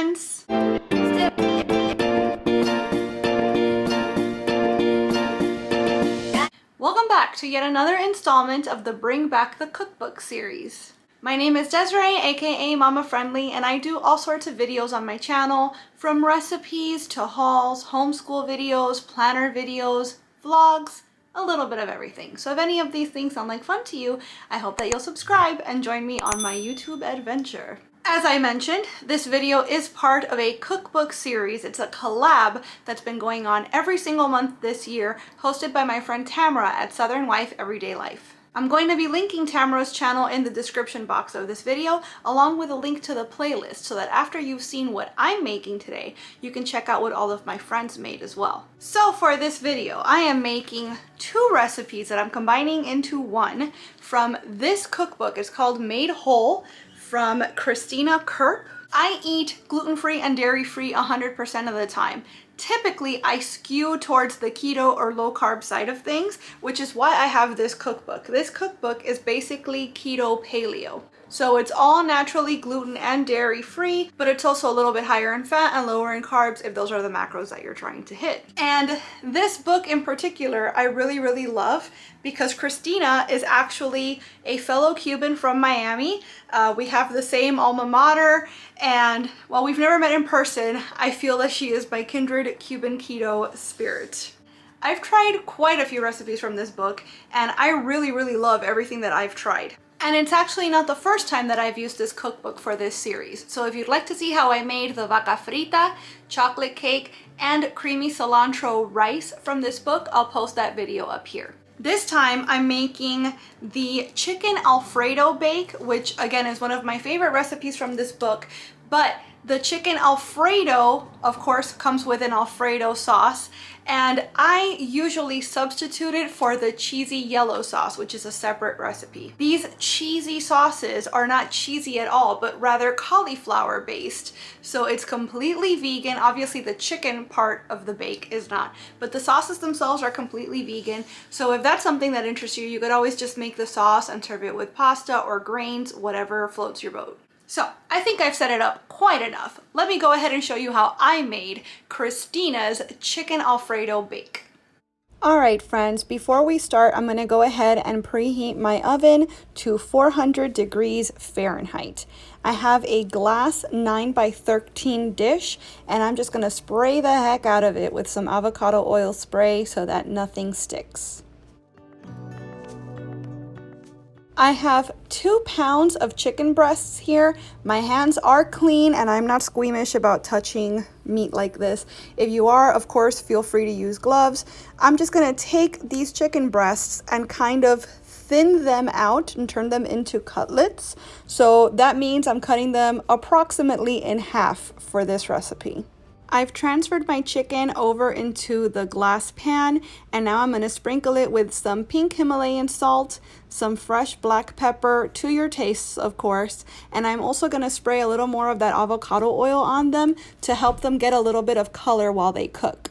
friends! Welcome back to yet another installment of the Bring Back the Cookbook series. My name is Desiree, aka Mama Friendly, and I do all sorts of videos on my channel, from recipes to hauls, homeschool videos, planner videos, vlogs, a little bit of everything. So if any of these things sound like fun to you, I hope that you'll subscribe and join me on my YouTube adventure. As I mentioned, this video is part of a cookbook series. It's a collab that's been going on every single month this year, hosted by my friend Tamara at Southern Wife Everyday Life. I'm going to be linking Tamara's channel in the description box of this video, along with a link to the playlist, so that after you've seen what I'm making today, you can check out what all of my friends made as well. So for this video, I am making two recipes that I'm combining into one from this cookbook. It's called Made Whole from Christina Kerp. I eat gluten-free and dairy-free 100% of the time. Typically, I skew towards the keto or low-carb side of things, which is why I have this cookbook. This cookbook is basically keto paleo. So it's all naturally gluten and dairy free, but it's also a little bit higher in fat and lower in carbs if those are the macros that you're trying to hit. And this book in particular, I really love because Christina is actually a fellow Cuban from Miami. We have the same alma mater, and while we've never met in person, I feel that she is my kindred Cuban keto spirit. I've tried quite a few recipes from this book, and I really love everything that I've tried. And it's actually not the first time that I've used this cookbook for this series. So if you'd like to see how I made the vaca frita, chocolate cake, and creamy cilantro rice from this book, I'll post that video up here. This time I'm making the chicken Alfredo bake, which again is one of my favorite recipes from this book, but the chicken Alfredo, of course, comes with an Alfredo sauce, and I usually substitute it for the cheesy yellow sauce, which is a separate recipe. These cheesy sauces are not cheesy at all, but rather cauliflower based. So it's completely vegan. Obviously the chicken part of the bake is not, but the sauces themselves are completely vegan. So if that's something that interests you, you could always just make the sauce and serve it with pasta or grains, whatever floats your boat. So I think I've set it up quite enough. Let me go ahead and show you how I made Christina's chicken Alfredo bake. All right, friends, before we start, I'm gonna go ahead and preheat my oven to 400 degrees Fahrenheit. I have a glass 9x13 dish, and I'm just gonna spray the heck out of it with some avocado oil spray so that nothing sticks. I have 2 pounds of chicken breasts here. My hands are clean and I'm not squeamish about touching meat like this. If you are, of course, feel free to use gloves. I'm just gonna take these chicken breasts and kind of thin them out and turn them into cutlets. So that means I'm cutting them approximately in half for this recipe. I've transferred my chicken over into the glass pan, and now I'm going to sprinkle it with some pink Himalayan salt, some fresh black pepper to your tastes, of course, and I'm also going to spray a little more of that avocado oil on them to help them get a little bit of color while they cook.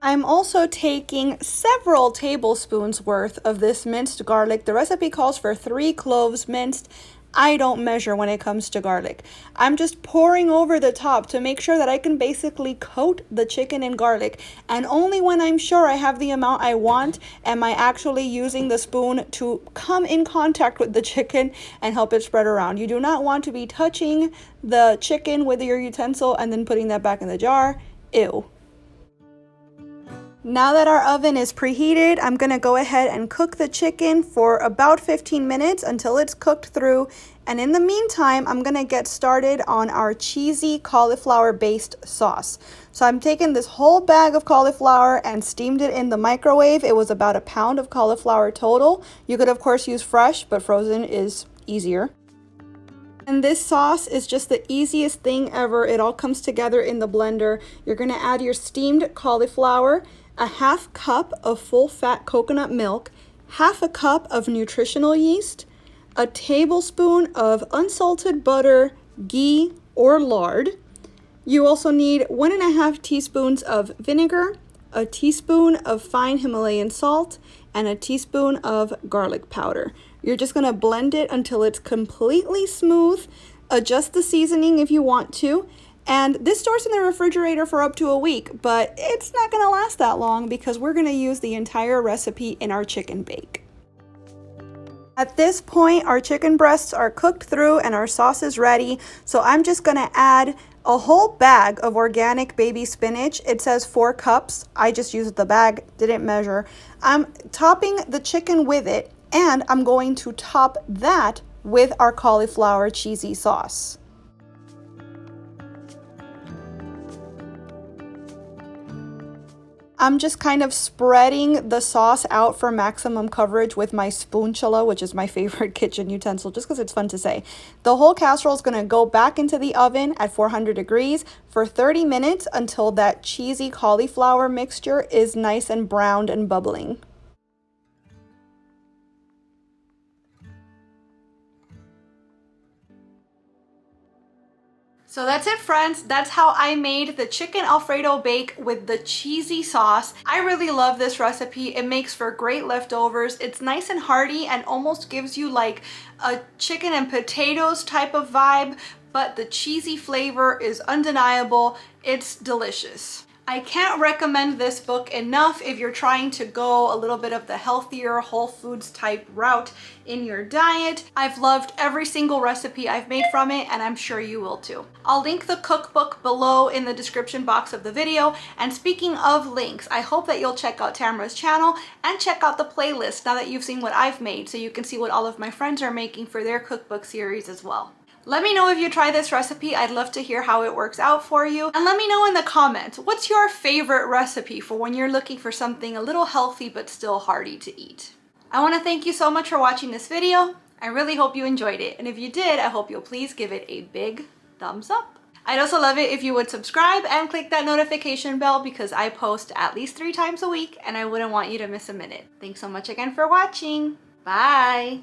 I'm also taking several tablespoons worth of this minced garlic. The recipe calls for 3 cloves minced. I don't measure when it comes to garlic. I'm just pouring over the top to make sure that I can basically coat the chicken in garlic. And only when I'm sure I have the amount I want am I actually using the spoon to come in contact with the chicken and help it spread around. You do not want to be touching the chicken with your utensil and then putting that back in the jar. Ew. Now that our oven is preheated, I'm going to go ahead and cook the chicken for about 15 minutes until it's cooked through. And in the meantime, I'm going to get started on our cheesy cauliflower-based sauce. So I'm taking this whole bag of cauliflower and steamed it in the microwave. It was about 1 pound of cauliflower total. You could, of course, use fresh, but frozen is easier. And this sauce is just the easiest thing ever. It all comes together in the blender. You're going to add your steamed cauliflower, a 1/2 cup of full fat coconut milk, 1/2 cup of nutritional yeast, a tablespoon of unsalted butter, ghee, or lard. You also need 1.5 teaspoons of vinegar, a teaspoon of fine Himalayan salt, and a teaspoon of garlic powder. You're just gonna blend it until it's completely smooth. Adjust the seasoning if you want to. And this stores in the refrigerator for up to a week, but it's not gonna last that long because we're gonna use the entire recipe in our chicken bake. At this point, our chicken breasts are cooked through and our sauce is ready. So I'm just gonna add a whole bag of organic baby spinach. It says 4 cups. I just used the bag, didn't measure. I'm topping the chicken with it, and I'm going to top that with our cauliflower cheesy sauce. I'm just kind of spreading the sauce out for maximum coverage with my spatula, which is my favorite kitchen utensil, just because it's fun to say. The whole casserole is going to go back into the oven at 400 degrees for 30 minutes until that cheesy cauliflower mixture is nice and browned and bubbling. So that's it, friends. That's how I made the chicken Alfredo bake with the cheesy sauce. I really love this recipe. It makes for great leftovers. It's nice and hearty and almost gives you like a chicken and potatoes type of vibe, but the cheesy flavor is undeniable. It's delicious. I can't recommend this book enough if you're trying to go a little bit of the healthier whole foods type route in your diet. I've loved every single recipe I've made from it, and I'm sure you will too. I'll link the cookbook below in the description box of the video. And speaking of links, I hope that you'll check out Tamara's channel and check out the playlist now that you've seen what I've made, so you can see what all of my friends are making for their cookbook series as well. Let me know if you try this recipe. I'd love to hear how it works out for you. And let me know in the comments, what's your favorite recipe for when you're looking for something a little healthy but still hearty to eat? I want to thank you so much for watching this video. I really hope you enjoyed it. And if you did, I hope you'll please give it a big thumbs up. I'd also love it if you would subscribe and click that notification bell because I post at least 3 times a week and I wouldn't want you to miss a minute. Thanks so much again for watching. Bye.